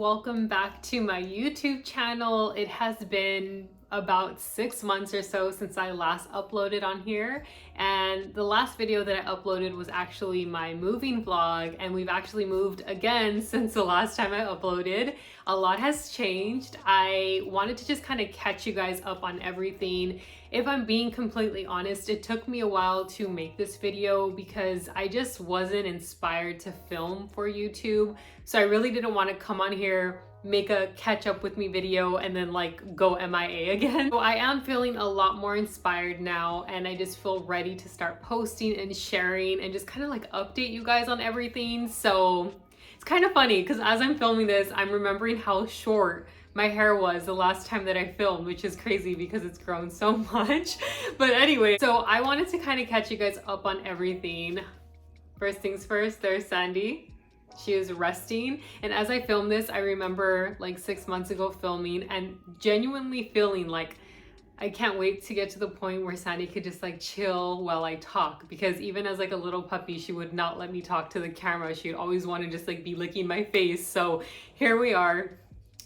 welcome back to my YouTube channel. It has been about 6 months or so since I last uploaded on here, and the last video that I uploaded was actually my moving vlog, and we've actually moved again since the last time I uploaded. A lot has changed. I wanted to just kind of catch you guys up on everything. If I'm being completely honest, it took me a while to make this video because I just wasn't inspired to film for YouTube. So I really didn't want to come on here, make a catch up with me video and then like go MIA again. So I am feeling a lot more inspired now, and I just feel ready to start posting and sharing and just kind of like update you guys on everything. So it's kind of funny because as I'm filming this, I'm remembering how short my hair was the last time that I filmed, which is crazy because it's grown so much. But anyway, so I wanted to kind of catch you guys up on everything. First things first, there's Sandy. She is resting, and as I film this, I remember like 6 months ago filming and genuinely feeling like I can't wait to get to the point where Sandy could just like chill while I talk, because even as like a little puppy, she would not let me talk to the camera. She'd always want to just like be licking my face. So here we are.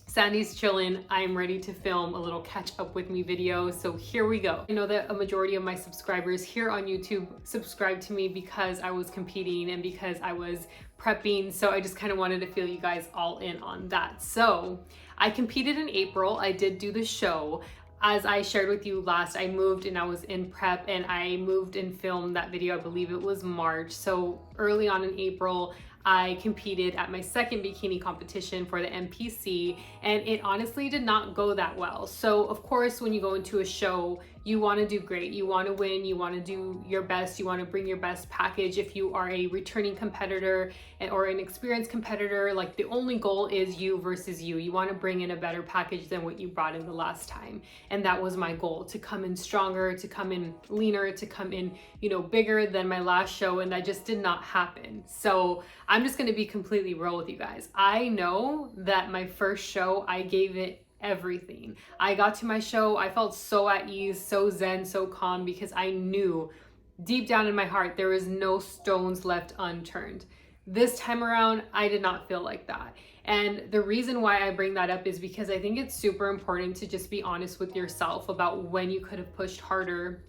Sandy's chilling. I'm ready to film a little catch up with me video. So here we go. I know that a majority of my subscribers here on YouTube subscribed to me because I was competing and because I was prepping. So I just kind of wanted to fill you guys all in on that. So I competed in April. I did do the show. As I shared with you last, I moved and I was in prep, and I moved and filmed that video. I believe it was March. So early on in April, I competed at my second bikini competition for the MPC, and it honestly did not go that well. So of course, when you go into a show, you want to do great, you want to win, you want to do your best, you want to bring your best package. If you are a returning competitor or an experienced competitor, like the only goal is you versus you. You want to bring in a better package than what you brought in the last time. And that was my goal, to come in stronger, to come in leaner, to come in, bigger than my last show. And that just did not happen. So I'm just going to be completely real with you guys. I know that my first show, I gave it everything. I got to my show, I felt so at ease, so zen, so calm, because I knew deep down in my heart there was no stones left unturned. This time around, I did not feel like that. And the reason why I bring that up is because I think it's super important to just be honest with yourself about when you could have pushed harder,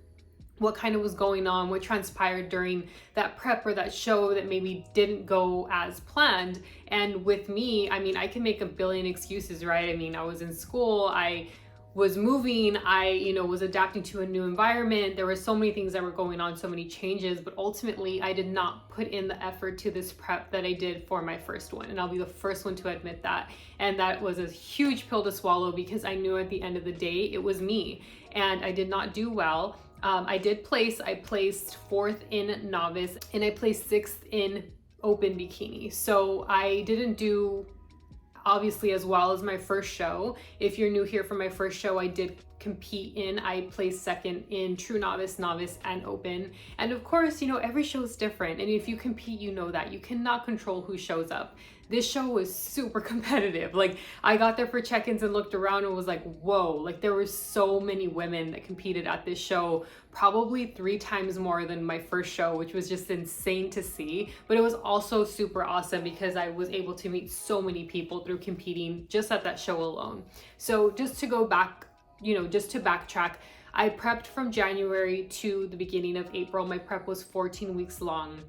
what kind of was going on, what transpired during that prep or that show that maybe didn't go as planned. And with me, I mean, I can make a billion excuses, right? I mean, I was in school, I was moving, I, was adapting to a new environment. There were so many things that were going on, so many changes, but ultimately I did not put in the effort to this prep that I did for my first one. And I'll be the first one to admit that. And that was a huge pill to swallow, because I knew at the end of the day, it was me, and I did not do well. I did place. I placed 4th in novice, and I placed 6th in open bikini. So I didn't do obviously as well as my first show. If you're new here for my first show, I did compete in. I placed 2nd in true novice, novice, and open. And of course, every show is different. And if you compete, you know that. You cannot control who shows up. This show was super competitive. Like, I got there for check-ins and looked around and was like, whoa, like there were so many women that competed at this show, probably 3 times more than my first show, which was just insane to see. But it was also super awesome because I was able to meet so many people through competing just at that show alone. So just to go back, just to backtrack, I prepped from January to the beginning of April. My prep was 14 weeks long,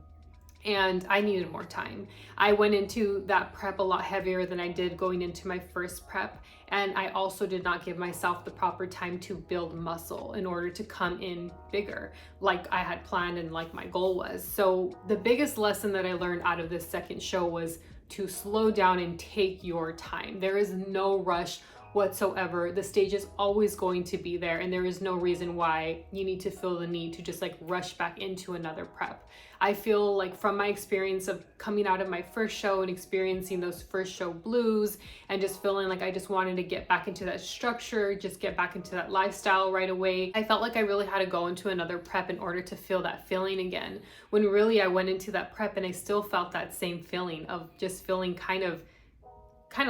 and I needed more time. I went into that prep a lot heavier than I did going into my first prep. And I also did not give myself the proper time to build muscle in order to come in bigger, like I had planned and like my goal was. So the biggest lesson that I learned out of this second show was to slow down and take your time. There is no rush whatsoever. The stage is always going to be there, and there is no reason why you need to feel the need to just like rush back into another prep. I feel like from my experience of coming out of my first show and experiencing those first show blues and just feeling like I just wanted to get back into that structure, just get back into that lifestyle right away, I felt like I really had to go into another prep in order to feel that feeling again. When really I went into that prep and I still felt that same feeling of just feeling kind of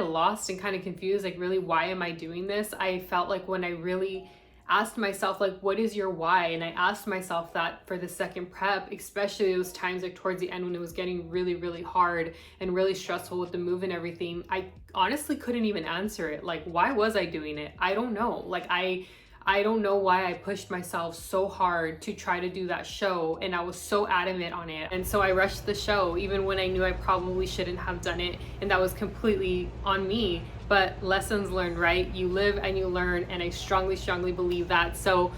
lost and kind of confused, like really, why am I doing this? I felt like when I really asked myself, like, what is your why? And I asked myself that for the second prep, especially those times like towards the end when it was getting really, really hard and really stressful with the move and everything. I honestly couldn't even answer it. Like, why was I doing it? I don't know. Like, I don't know why I pushed myself so hard to try to do that show, and I was so adamant on it. And so I rushed the show even when I knew I probably shouldn't have done it, and that was completely on me. But lessons learned, right? You live and you learn, and I strongly, strongly believe that. So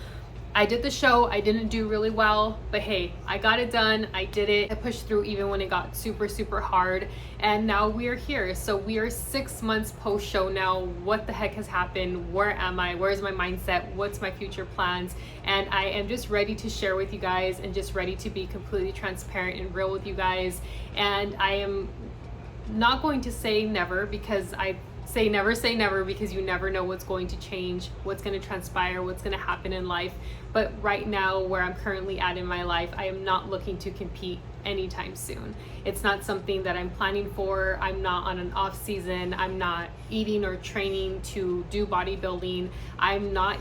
I did the show. I didn't do really well, but hey, I got it done. I did it. I pushed through even when it got super, super hard. And now we are here. So we are 6 months post show now. What the heck has happened? Where am I? Where's my mindset? What's my future plans? And I am just ready to share with you guys and just ready to be completely transparent and real with you guys. And I am not going to say never, because I say never, because you never know what's going to change, what's going to transpire, what's going to happen in life. But right now, where I'm currently at in my life, I am not looking to compete anytime soon. It's not something that I'm planning for. I'm not on an off season. I'm not eating or training to do bodybuilding. I'm not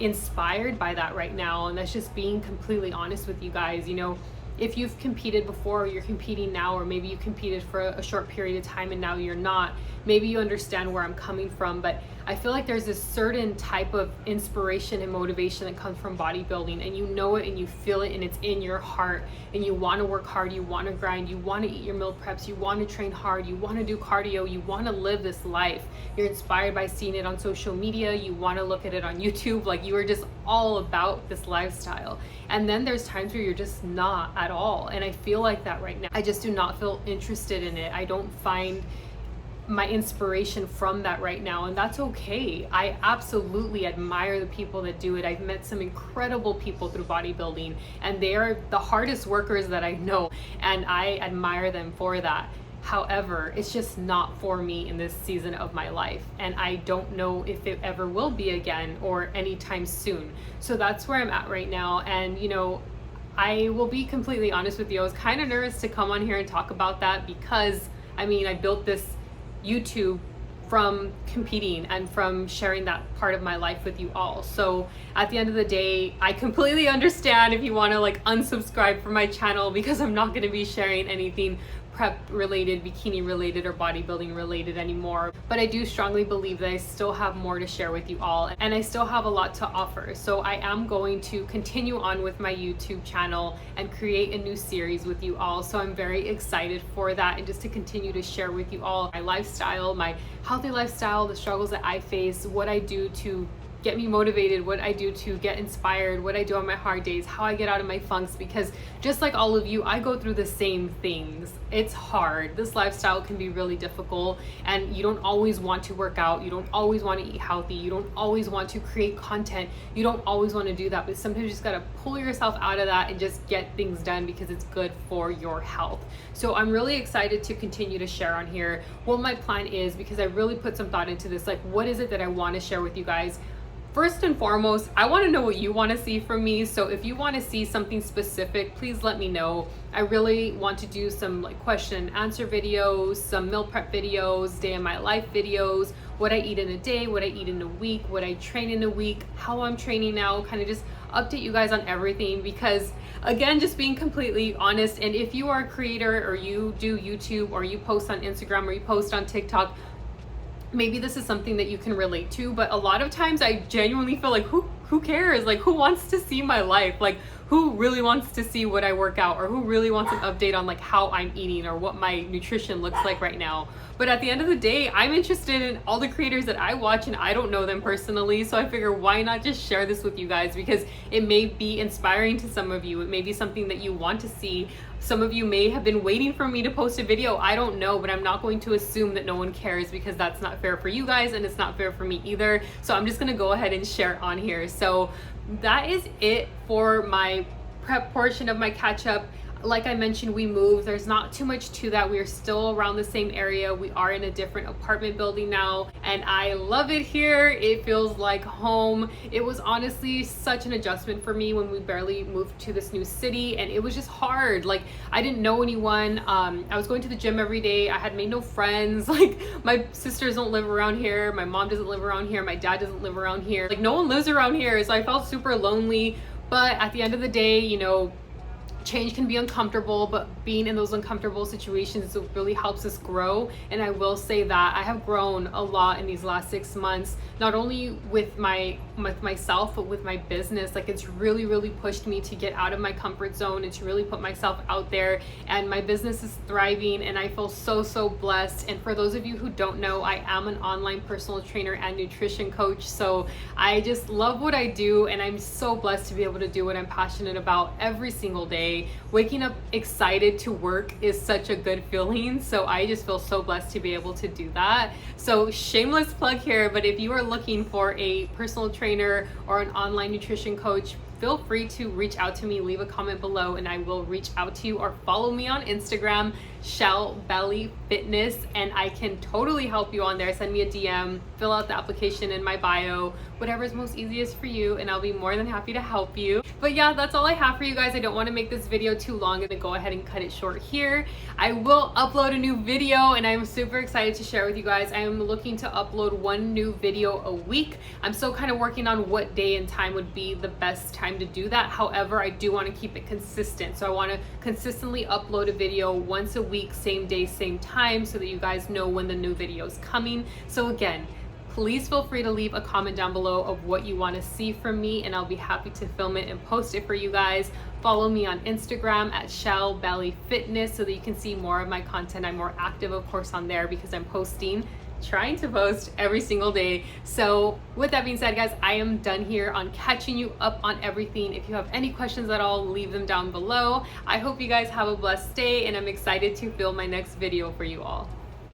inspired by that right now. And that's just being completely honest with you guys. You know, if you've competed before, or you're competing now, or maybe you competed for a short period of time and now you're not, maybe you understand where I'm coming from. But I feel like there's this certain type of inspiration and motivation that comes from bodybuilding, and you know it and you feel it, and it's in your heart, and you want to work hard, you want to grind, you want to eat your meal preps, you want to train hard, you want to do cardio, you want to live this life. You're inspired by seeing it on social media, you want to look at it on YouTube, like you are just all about this lifestyle. And then there's times where you're just not at all, and I feel like that right now. I just do not feel interested in it. I don't find my inspiration from that right now, and that's okay. I absolutely admire the people that do it. I've met some incredible people through bodybuilding, and they are the hardest workers that I know, and I admire them for that. However, it's just not for me in this season of my life, and I don't know if it ever will be again or anytime soon. So that's where I'm at right now. And you know, I will be completely honest with you, I was kind of nervous to come on here and talk about that, because I mean, I built this YouTube from competing and from sharing that part of my life with you all. So at the end of the day, I completely understand if you want to like unsubscribe from my channel, because I'm not going to be sharing anything prep related, bikini related, or bodybuilding related anymore. But I do strongly believe that I still have more to share with you all, and I still have a lot to offer. So I am going to continue on with my YouTube channel and create a new series with you all. So I'm very excited for that, and just to continue to share with you all my lifestyle, my healthy lifestyle, the struggles that I face, what I do to get me motivated, what I do to get inspired, what I do on my hard days, how I get out of my funks, because just like all of you, I go through the same things. It's hard. This lifestyle can be really difficult, and you don't always want to work out, you don't always want to eat healthy, you don't always want to create content, you don't always want to do that, but sometimes you just gotta pull yourself out of that and just get things done because it's good for your health. So I'm really excited to continue to share on here what my plan is, because I really put some thought into this. Like, what is it that I want to share with you guys? First and foremost, I want to know what you want to see from me. So if you want to see something specific, please let me know. I really want to do some like question and answer videos, some meal prep videos, day in my life videos, what I eat in a day, what I eat in a week, what I train in a week, how I'm training now, kind of just update you guys on everything. Because again, just being completely honest, and if you are a creator or you do YouTube or you post on Instagram or you post on TikTok, maybe this is something that you can relate to, but a lot of times I genuinely feel like who cares? Like, who wants to see my life? Like, who really wants to see what I work out, or who really wants an update on like how I'm eating or what my nutrition looks like right now? But at the end of the day, I'm interested in all the creators that I watch, and I don't know them personally. So I figure, why not just share this with you guys? Because it may be inspiring to some of you. It may be something that you want to see. Some of you may have been waiting for me to post a video. I don't know, but I'm not going to assume that no one cares, because that's not fair for you guys, and it's not fair for me either. So I'm just gonna go ahead and share on here. So that is it for my prep portion of my catch up. Like I mentioned, we moved. There's not too much to that. We are still around the same area. We are in a different apartment building now, and I love it here. It feels like home. It was honestly such an adjustment for me when we barely moved to this new city, and it was just hard. Like, I didn't know anyone. I was going to the gym every day. I had made no friends. Like, my sisters don't live around here. My mom doesn't live around here. My dad doesn't live around here. Like, no one lives around here. So I felt super lonely. But at the end of the day, you know, change can be uncomfortable, but being in those uncomfortable situations, it really helps us grow. And I will say that I have grown a lot in these last 6 months, not only with myself, but with my business. Like, it's really pushed me to get out of my comfort zone and to really put myself out there, and my business is thriving, and I feel so blessed. And for those of you who don't know, I am an online personal trainer and nutrition coach. So I just love what I do, and I'm so blessed to be able to do what I'm passionate about every single day. Waking up excited to work is such a good feeling. So I just feel so blessed to be able to do that. So shameless plug here, but if you are looking for a personal trainer or an online nutrition coach, feel free to reach out to me, leave a comment below, and I will reach out to you, or follow me on Instagram, Shell Belly Fitness, and I can totally help you on there. Send me a DM, fill out the application in my bio, whatever is most easiest for you, and I'll be more than happy to help you. But yeah, that's all I have for you guys. I don't want to make this video too long. I'm gonna go ahead and cut it short here. I will upload a new video, and I'm super excited to share with you guys. I am looking to upload 1 new video a week. I'm still kind of working on what day and time would be the best time to do that. However, I do want to keep it consistent. So I want to consistently upload a video once a week, same day, same time, so that you guys know when the new video is coming. So again, please feel free to leave a comment down below of what you want to see from me, and I'll be happy to film it and post it for you guys. Follow me on Instagram at Shell Belly Fitness so that you can see more of my content. I'm more active, of course, on there because I'm trying to post every single day. So with that being said, guys, I am done here on catching you up on everything. If you have any questions at all, leave them down below. I hope you guys have a blessed day, and I'm excited to film my next video for you all.